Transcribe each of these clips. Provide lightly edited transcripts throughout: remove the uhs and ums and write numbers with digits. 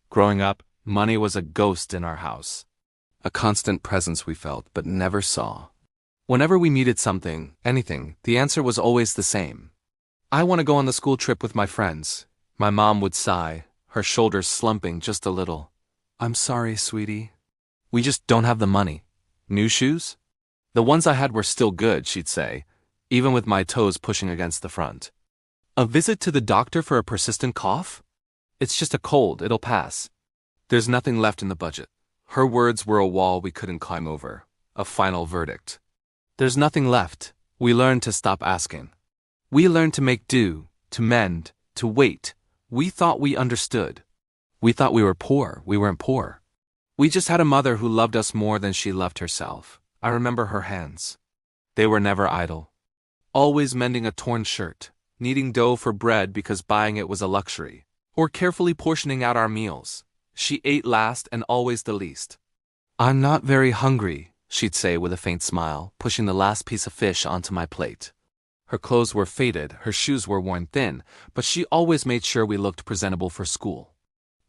Growing up, money was a ghost in our house. A constant presence we felt but never saw. Whenever we needed something, anything, the answer was always the same. I want to go on the school trip with my friends. My mom would sigh, her shoulders slumping just a little. I'm sorry, sweetie. We just don't have the money. New shoes? The ones I had were still good, she'd say, even with my toes pushing against the front. A visit to the doctor for a persistent cough? It's just a cold, it'll pass. There's nothing left in the budget. Her words were a wall we couldn't climb over, a final verdict. There's nothing left. We learned to stop asking. We learned to make do, to mend, to wait. We thought we understood. We thought we were poor. We weren't poor. We just had a mother who loved us more than she loved herself. I remember her hands. They were never idle. Always mending a torn shirt, kneading dough for bread because buying it was a luxury, or carefully portioning out our meals. She ate last and always the least. I'm not very hungry, she'd say with a faint smile, pushing the last piece of fish onto my plate. Her clothes were faded, her shoes were worn thin, but she always made sure we looked presentable for school.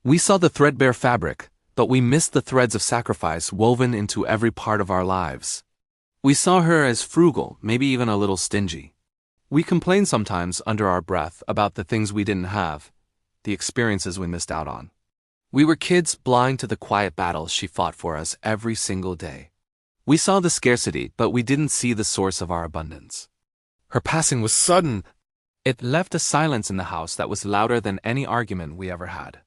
We saw the threadbare fabric, but we missed the threads of sacrifice woven into every part of our lives. We saw her as frugal, maybe even a little stingy. We complained sometimes under our breath about the things we didn't have, the experiences we missed out on. We were kids blind to the quiet battles she fought for us every single day. We saw the scarcity, but we didn't see the source of our abundance. Her passing was sudden. It left a silence in the house that was louder than any argument we ever had.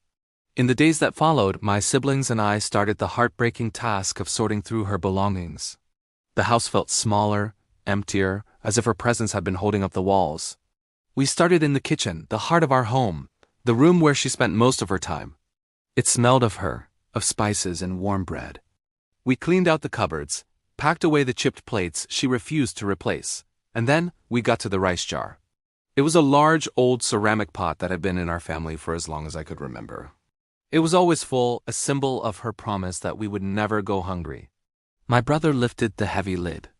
In the days that followed, my siblings and I started the heartbreaking task of sorting through her belongings. The house felt smaller, emptier, as if her presence had been holding up the walls. We started in the kitchen, the heart of our home, the room where she spent most of her time. It smelled of her, of spices and warm bread. We cleaned out the cupboards, packed away the chipped plates she refused to replace, and then we got to the rice jar. It was a large, old ceramic pot that had been in our family for as long as I could remember. It was always full, a symbol of her promise that we would never go hungry. My brother lifted the heavy lid.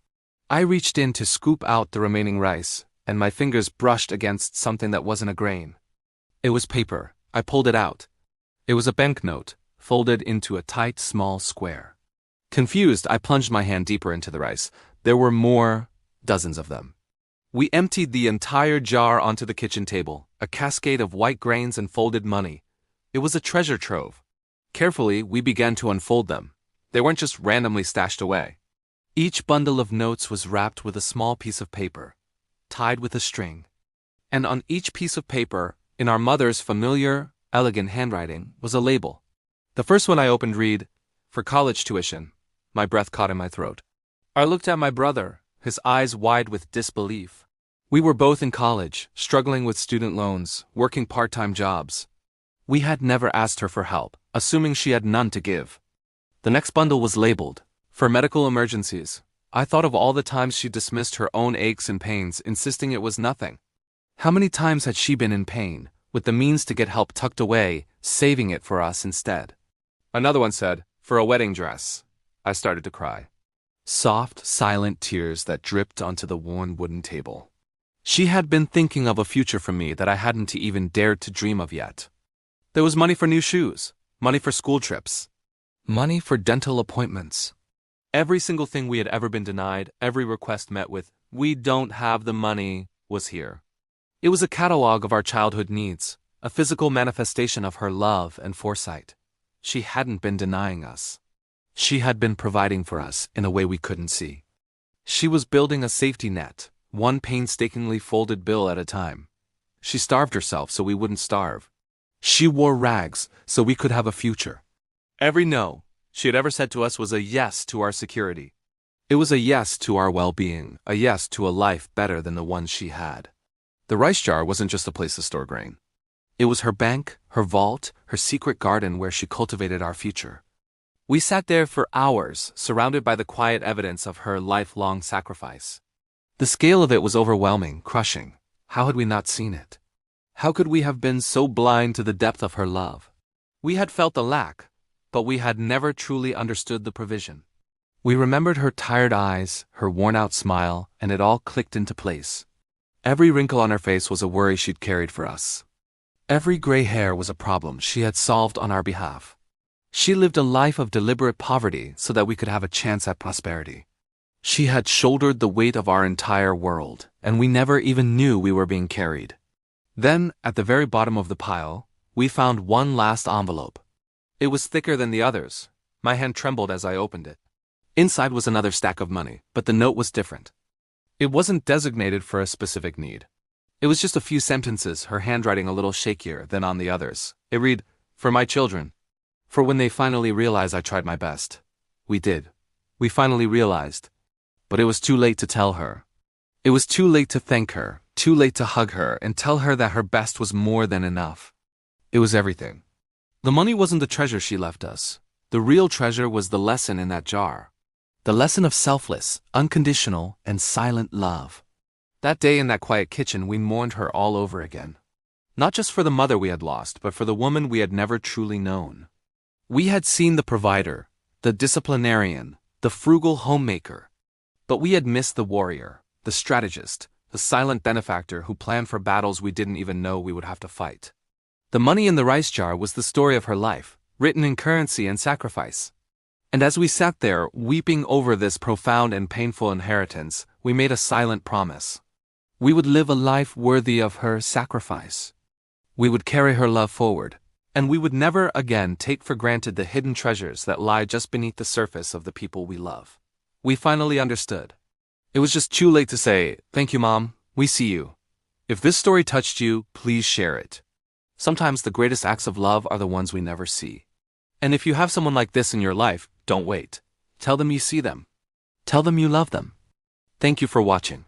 I reached in to scoop out the remaining rice, and my fingers brushed against something that wasn't a grain. It was paper. I pulled it out. It was a banknote, folded into a tight, small square. Confused, I plunged my hand deeper into the rice. There were more, dozens of them. We emptied the entire jar onto the kitchen table, a cascade of white grains and folded money. It was a treasure trove. Carefully, we began to unfold them. They weren't just randomly stashed away. Each bundle of notes was wrapped with a small piece of paper, tied with a string. And on each piece of paper, in our mother's familiar, elegant handwriting, was a label. The first one I opened read, "For college tuition." My breath caught in my throat. I looked at my brother, his eyes wide with disbelief. We were both in college, struggling with student loans, working part-time jobs. We had never asked her for help, assuming she had none to give. The next bundle was labeled, "For medical emergencies." I thought of all the times she dismissed her own aches and pains, insisting it was nothing. How many times had she been in pain, with the means to get help tucked away, saving it for us instead? Another one said, "For a wedding dress." I started to cry. Soft, silent tears that dripped onto the worn wooden table. She had been thinking of a future for me that I hadn't even dared to dream of yet. There was money for new shoes, money for school trips, money for dental appointments. Every single thing we had ever been denied, every request met with, "We don't have the money," was here. It was a catalog of our childhood needs, a physical manifestation of her love and foresight. She hadn't been denying us. She had been providing for us in a way we couldn't see. She was building a safety net, one painstakingly folded bill at a time. She starved herself so we wouldn't starve. She wore rags so we could have a future. Every no she had ever said to us was a yes to our security. It was a yes to our well-being, a yes to a life better than the one she had. The rice jar wasn't just a place to store grain. It was her bank, her vault, her secret garden where she cultivated our future. We sat there for hours, surrounded by the quiet evidence of her lifelong sacrifice. The scale of it was overwhelming, crushing. How had we not seen it? How could we have been so blind to the depth of her love? We had felt the lack, but we had never truly understood the provision. We remembered her tired eyes, her worn-out smile, and it all clicked into place. Every wrinkle on her face was a worry she'd carried for us. Every gray hair was a problem she had solved on our behalf. She lived a life of deliberate poverty so that we could have a chance at prosperity. She had shouldered the weight of our entire world, and we never even knew we were being carried. Then, at the very bottom of the pile, we found one last envelope. It was thicker than the others. My hand trembled as I opened it. Inside was another stack of money, but the note was different. It wasn't designated for a specific need. It was just a few sentences, her handwriting a little shakier than on the others. It read, "For my children. For when they finally realize I tried my best." We did. We finally realized. But it was too late to tell her. It was too late to thank her, too late to hug her and tell her that her best was more than enough. It was everything. The money wasn't the treasure she left us. The real treasure was the lesson in that jar. The lesson of selfless, unconditional, and silent love. That day in that quiet kitchen, we mourned her all over again. Not just for the mother we had lost, but for the woman we had never truly known. We had seen the provider, the disciplinarian, the frugal homemaker. But we had missed the warrior, the strategist, the silent benefactor who planned for battles we didn't even know we would have to fight. The money in the rice jar was the story of her life, written in currency and sacrifice. And as we sat there, weeping over this profound and painful inheritance, we made a silent promise. We would live a life worthy of her sacrifice. We would carry her love forward, and we would never again take for granted the hidden treasures that lie just beneath the surface of the people we love. We finally understood. It was just too late to say, "Thank you, Mom, we see you." If this story touched you, please share it. Sometimes the greatest acts of love are the ones we never see. And if you have someone like this in your life, don't wait. Tell them you see them. Tell them you love them. Thank you for watching.